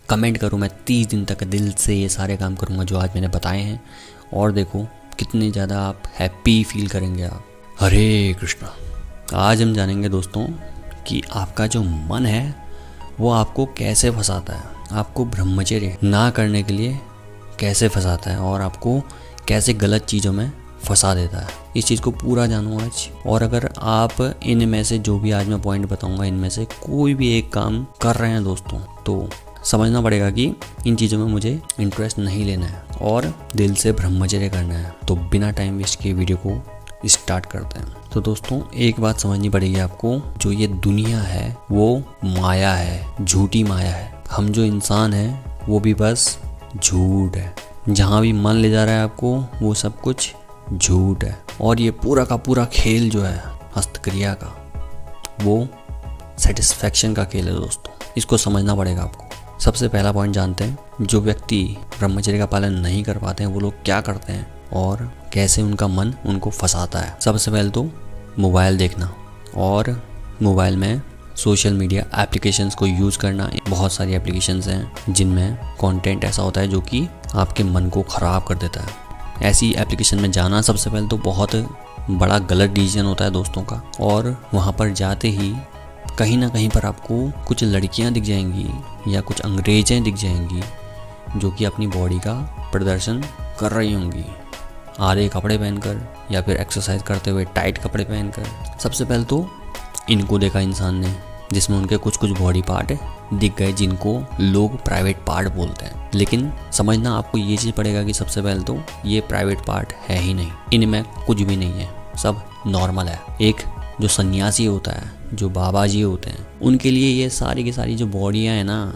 Comment करो, मैं 30 दिन तक दिल से ये सारे काम करूँगा जो आज मैंने बताए हैं, और देखो कितने ज़्यादा आप हैप्पी फील करेंगे आप। हरे कृष्णा। आज हम जानेंगे दोस्तों कि आपका जो मन है वो आपको कैसे फंसाता है, आपको ब्रह्मचर्य ना करने के लिए कैसे फंसाता है और आपको कैसे गलत चीज़ों में फंसा देता है। इस चीज़ को पूरा जानो आज। और अगर आप इनमें से जो भी आज मैं पॉइंट बताऊंगा इनमें से कोई भी एक काम कर रहे हैं दोस्तों, तो समझना पड़ेगा कि इन चीज़ों में मुझे इंटरेस्ट नहीं लेना है और दिल से ब्रह्मचर्य करना है। तो बिना टाइम वेस्ट किए वीडियो को स्टार्ट करते हैं। तो दोस्तों एक बात समझनी पड़ेगी आपको, जो ये दुनिया है वो माया है, झूठी माया है। हम जो इंसान हैं वो भी बस झूठ है। जहाँ भी मन ले जा रहा है आपको वो सब कुछ झूठ है। और ये पूरा का पूरा खेल जो है हस्तक्रिया का, वो सेटिस्फैक्शन का खेल है दोस्तों। इसको समझना पड़ेगा आपको। सबसे पहला पॉइंट जानते हैं, जो व्यक्ति ब्रह्मचर्य का पालन नहीं कर पाते हैं वो लोग क्या करते हैं और कैसे उनका मन उनको फंसाता है। सबसे पहले तो मोबाइल देखना, और मोबाइल में सोशल मीडिया एप्लीकेशंस को यूज़ करना। बहुत सारी एप्लीकेशंस हैं जिनमें कंटेंट ऐसा होता है जो कि आपके मन को ख़राब कर देता है। ऐसी एप्लीकेशन में जाना सबसे पहले तो बहुत बड़ा गलत डिसीजन होता है दोस्तों का। और वहाँ पर जाते ही कहीं ना कहीं पर आपको कुछ लड़कियाँ दिख जाएंगी या कुछ अंग्रेज़ें दिख जाएंगी जो कि अपनी बॉडी का प्रदर्शन कर रही होंगी, आधे कपड़े पहनकर या फिर एक्सरसाइज करते हुए टाइट कपड़े पहनकर। सबसे पहले तो इनको देखा इंसान ने, जिसमें उनके कुछ कुछ बॉडी पार्ट दिख गए जिनको लोग प्राइवेट पार्ट बोलते हैं। लेकिन समझना आपको ये चीज़ पड़ेगा कि सबसे पहले तो ये प्राइवेट पार्ट है ही नहीं, इनमें कुछ भी नहीं है, सब नॉर्मल है। एक जो सन्यासी होता है, जो बाबा जी होते हैं, उनके लिए ये सारी की सारी जो बॉडियाँ हैं ना,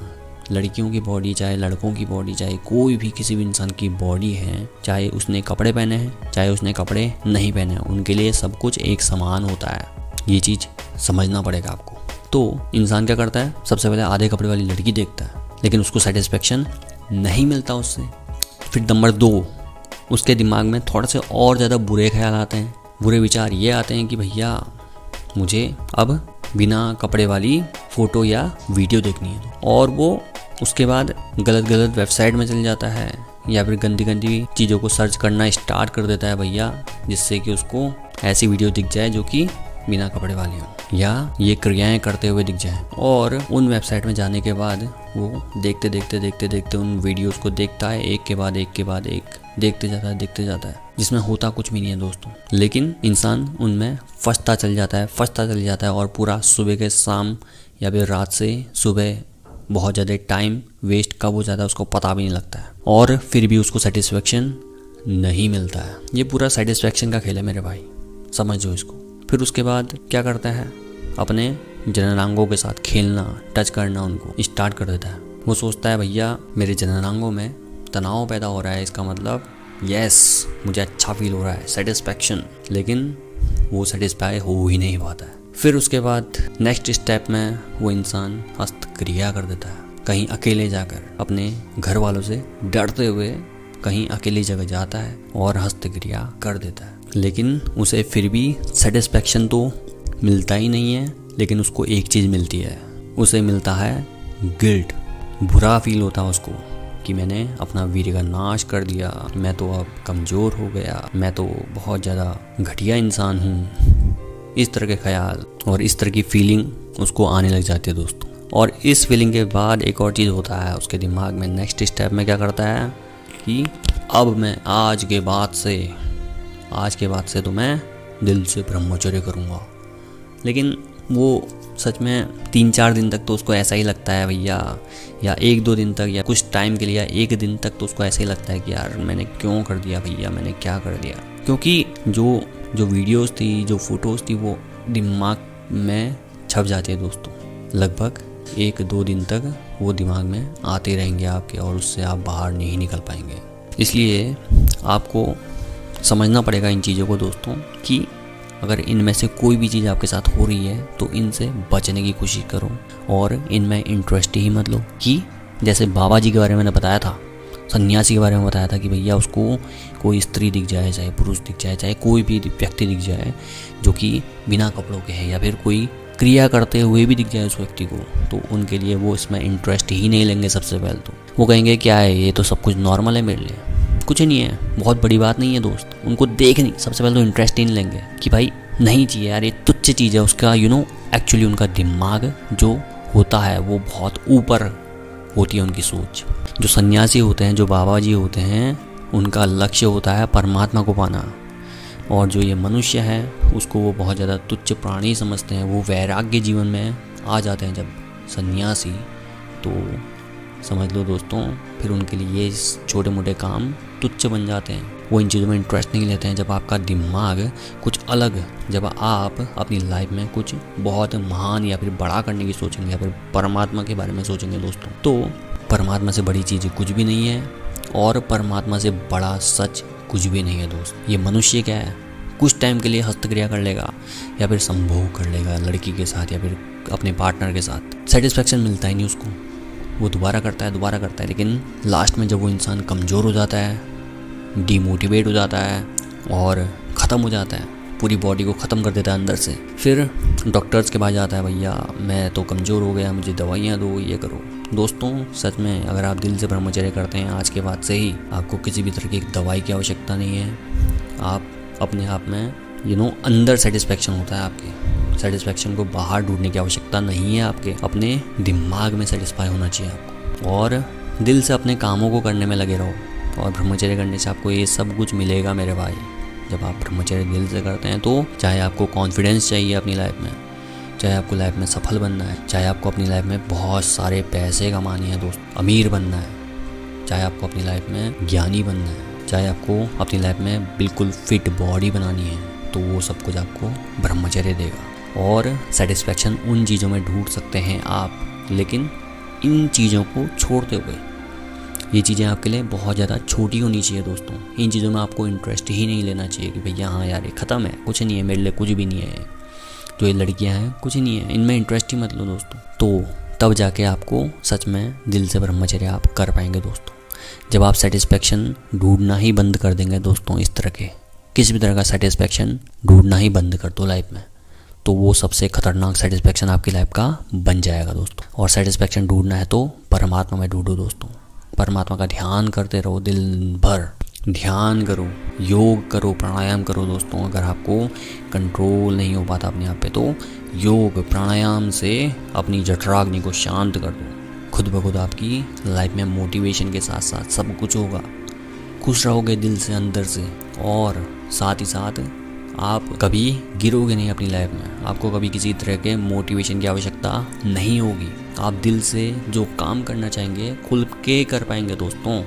लड़कियों की बॉडी चाहे लड़कों की बॉडी, चाहे कोई भी किसी भी इंसान की बॉडी है, चाहे उसने कपड़े पहने हैं चाहे उसने कपड़े नहीं पहने हैं, उनके लिए सब कुछ एक समान होता है। ये चीज़ समझना पड़ेगा आपको। तो इंसान क्या करता है, सबसे पहले आधे कपड़े वाली लड़की देखता है, लेकिन उसको सेटिस्फेक्शन नहीं मिलता उससे। फिर नंबर 2, उसके दिमाग में थोड़ा से और ज़्यादा बुरे ख्याल आते हैं, बुरे विचार ये आते हैं कि भैया मुझे अब बिना कपड़े वाली फ़ोटो या वीडियो देखनी है। और वो उसके बाद गलत गलत वेबसाइट में चल जाता है या फिर गंदी गंदी चीज़ों को सर्च करना स्टार्ट कर देता है भैया, जिससे कि उसको ऐसी वीडियो दिख जाए जो कि बिना कपड़े वाली हो या ये क्रियाएं करते हुए दिख जाएं। और उन वेबसाइट में जाने के बाद वो देखते देखते उन वीडियोस को देखता है, एक के बाद एक देखते जाता है, जिसमें होता कुछ भी नहीं है दोस्तों। लेकिन इंसान उनमें फंसता चल जाता है और पूरा सुबह के शाम या फिर रात से सुबह बहुत ज़्यादा टाइम वेस्ट कब हो जाता है उसको पता भी नहीं लगता है, और फिर भी उसको सेटिस्फेक्शन नहीं मिलता है। ये पूरा सेटिस्फेक्शन का खेल है मेरे भाई, समझो इसको। फिर उसके बाद क्या करता है, अपने जननांगों के साथ खेलना, टच करना उनको स्टार्ट कर देता है। वो सोचता है भैया मेरे जननांगों में तनाव पैदा हो रहा है, इसका मतलब यस मुझे अच्छा फील हो रहा है, सेटिस्फेक्शन। लेकिन वो सेटिस्फाई हो ही नहीं पाता है। फिर उसके बाद नेक्स्ट स्टेप में वो इंसान हस्तक्रिया कर देता है, कहीं अकेले जाकर अपने घर वालों से डरते हुए कहीं अकेली जगह जाता है और हस्तक्रिया कर देता है। लेकिन उसे फिर भी सेटिस्फेक्शन तो मिलता ही नहीं है, लेकिन उसको एक चीज़ मिलती है, उसे मिलता है गिल्ट। बुरा फील होता है उसको कि मैंने अपना वीर्य का नाश कर दिया, मैं तो अब कमज़ोर हो गया, मैं तो बहुत ज़्यादा घटिया इंसान हूँ। इस तरह के ख्याल और इस तरह की फीलिंग उसको आने लग जाती है दोस्तों। और इस फीलिंग के बाद एक और चीज़ होता है उसके दिमाग में, नेक्स्ट स्टेप में क्या करता है कि अब मैं आज के बाद से तो मैं दिल से ब्रह्मचर्य करूँगा। लेकिन वो सच में 3-4 दिन तक तो उसको ऐसा ही लगता है भैया, या 1-2 दिन तक या कुछ टाइम के लिए या 1 दिन तक तो उसको ऐसा ही लगता है कि यार मैंने क्यों कर दिया भैया, मैंने क्या कर दिया। क्योंकि जो वीडियोस थी, जो फ़ोटोज़ थी, वो दिमाग में छप जाती है दोस्तों। लगभग 1-2 दिन तक वो दिमाग में आते रहेंगे आपके, और उससे आप बाहर नहीं निकल पाएंगे। इसलिए आपको समझना पड़ेगा इन चीज़ों को दोस्तों, कि अगर इनमें से कोई भी चीज़ आपके साथ हो रही है तो इनसे बचने की कोशिश करो और इनमें इंटरेस्ट ही मत लो। कि जैसे बाबा जी के बारे में मैंने बताया था, सन्यासी के बारे में बताया था कि भैया उसको कोई स्त्री दिख जाए, चाहे पुरुष दिख जाए, चाहे कोई भी व्यक्ति दिख जाए जो कि बिना कपड़ों के है, या फिर कोई क्रिया करते हुए भी दिख जाए उस व्यक्ति को, तो उनके लिए वो इसमें इंटरेस्ट ही नहीं लेंगे। सबसे पहले तो वो कहेंगे क्या है, ये तो सब कुछ नॉर्मल है मेरे लिए, कुछ नहीं है, बहुत बड़ी बात नहीं है दोस्त। उनको देख नहीं, सबसे पहले तो इंटरेस्ट ही नहीं लेंगे कि भाई नहीं चाहिए यार, ये तुच्छ चीज़ है। उसका एक्चुअली उनका दिमाग जो होता है वो बहुत ऊपर होती है उनकी सोच। जो सन्यासी होते हैं, जो बाबा जी होते हैं, उनका लक्ष्य होता है परमात्मा को पाना। और जो ये मनुष्य है उसको वो बहुत ज़्यादा तुच्छ प्राणी समझते हैं। वो वैराग्य जीवन में आ जाते हैं जब सन्यासी, तो समझ लो दोस्तों, फिर उनके लिए ये छोटे मोटे काम तुच्छ बन जाते हैं। वो इन चीज़ों में इंटरेस्ट नहीं लेते हैं। जब आपका दिमाग कुछ अलग, जब आप अपनी लाइफ में कुछ बहुत महान या फिर बड़ा करने की सोचेंगे या फिर परमात्मा के बारे में सोचेंगे दोस्तों, तो परमात्मा से बड़ी चीज़ कुछ भी नहीं है और परमात्मा से बड़ा सच कुछ भी नहीं है दोस्त। ये मनुष्य क्या है, कुछ टाइम के लिए हस्तक्रिया कर लेगा या फिर संभोग कर लेगा लड़की के साथ या फिर अपने पार्टनर के साथ, सेटिस्फेक्शन मिलता ही नहीं उसको, वो दोबारा करता है, लेकिन लास्ट में जब वो इंसान कमज़ोर हो जाता है, डीमोटिवेट हो जाता है और ख़त्म हो जाता है, पूरी बॉडी को ख़त्म कर देता है अंदर से, फिर डॉक्टर्स के पास जाता है, भैया मैं तो कमज़ोर हो गया, मुझे दवाइयाँ दो, ये करो। दोस्तों सच में अगर आप दिल से ब्रह्मचर्य करते हैं आज के बाद से ही, आपको किसी भी तरह की दवाई की आवश्यकता नहीं है। आप अपने आप में अंदर सेटिस्फेक्शन होता है, आपके सेटिस्फेक्शन को बाहर ढूंढने की आवश्यकता नहीं है। आपके अपने दिमाग में सेटिस्फाई होना चाहिए आपको, और दिल से अपने कामों को करने में लगे रहो। और ब्रह्मचर्य करने से आपको ये सब कुछ मिलेगा मेरे भाई। जब आप ब्रह्मचर्य दिल से करते हैं तो चाहे आपको कॉन्फिडेंस चाहिए अपनी लाइफ में, चाहे आपको लाइफ में सफल बनना है, चाहे आपको अपनी लाइफ में बहुत सारे पैसे कमाने हैं दोस्त, अमीर बनना है, चाहे आपको अपनी लाइफ में ज्ञानी बनना है, चाहे आपको अपनी लाइफ में बिल्कुल फिट बॉडी बनानी है, तो वो सब कुछ आपको ब्रह्मचर्य देगा। और सेटिस्फेक्शन उन चीज़ों में ढूंढ सकते हैं आप, लेकिन इन चीज़ों को छोड़ते हुए। ये चीज़ें आपके लिए बहुत ज़्यादा छोटी होनी चाहिए दोस्तों। इन चीज़ों में आपको इंटरेस्ट ही नहीं लेना चाहिए कि भैया हाँ यार ये ख़त्म है, कुछ नहीं है मेरे लिए, कुछ भी नहीं है, जो ये लड़कियां हैं कुछ नहीं है, इनमें इंटरेस्ट ही मत लो दोस्तों। तो तब जाके आपको सच में दिल से ब्रह्मचर्य आप कर पाएंगे दोस्तों। जब आप सेटिस्फेक्शन ढूंढना ही बंद कर देंगे दोस्तों, इस तरह के किसी भी तरह का सेटिस्फेक्शन ढूंढना ही बंद कर दो लाइफ में, तो वो सबसे खतरनाक सेटिस्फेक्शन आपकी लाइफ का बन जाएगा दोस्तों। और सेटिस्फेक्शन ढूंढना है तो परमात्मा में ढूंढो दोस्तों। परमात्मा का ध्यान करते रहो, दिन भर ध्यान करो, योग करो, प्राणायाम करो दोस्तों। अगर आपको कंट्रोल नहीं हो पाता अपने आप पे, तो योग प्राणायाम से अपनी जठराग्नि को शांत कर दो। खुद ब खुद आपकी लाइफ में मोटिवेशन के साथ साथ सब कुछ होगा। खुश रहोगे दिल से, अंदर से, और साथ ही साथ आप कभी गिरोगे नहीं अपनी लाइफ में। आपको कभी किसी तरह के मोटिवेशन की आवश्यकता नहीं होगी। आप दिल से जो काम करना चाहेंगे खुल के कर पाएंगे दोस्तों,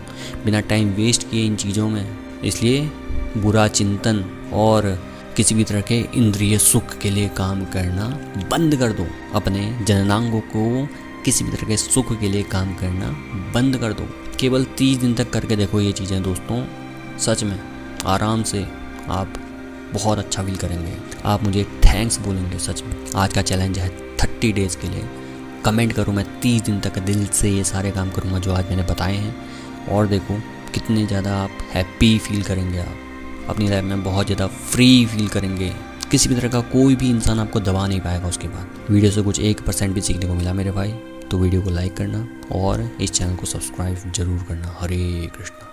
बिना टाइम वेस्ट किए इन चीज़ों में। इसलिए बुरा चिंतन और किसी भी तरह के इंद्रिय सुख के लिए काम करना बंद कर दो। अपने जननांगों को किसी भी तरह के सुख के लिए काम करना बंद कर दो। केवल 30 दिन तक करके देखो ये चीज़ें दोस्तों, सच में आराम से आप बहुत अच्छा फील करेंगे। आप मुझे थैंक्स बोलेंगे सच में। आज का चैलेंज है 30 डेज़ के लिए। कमेंट करो, मैं 30 दिन तक दिल से ये सारे काम करूँगा जो आज मैंने बताए हैं, और देखो कितने ज़्यादा आप हैप्पी फील करेंगे। आप अपनी लाइफ में बहुत ज़्यादा फ्री फील करेंगे। किसी भी तरह का कोई भी इंसान आपको दबा नहीं पाएगा उसके बाद। वीडियो से कुछ 1% भी सीखने को मिला मेरे भाई, तो वीडियो को लाइक करना और इस चैनल को सब्सक्राइब जरूर करना। हरे कृष्णा।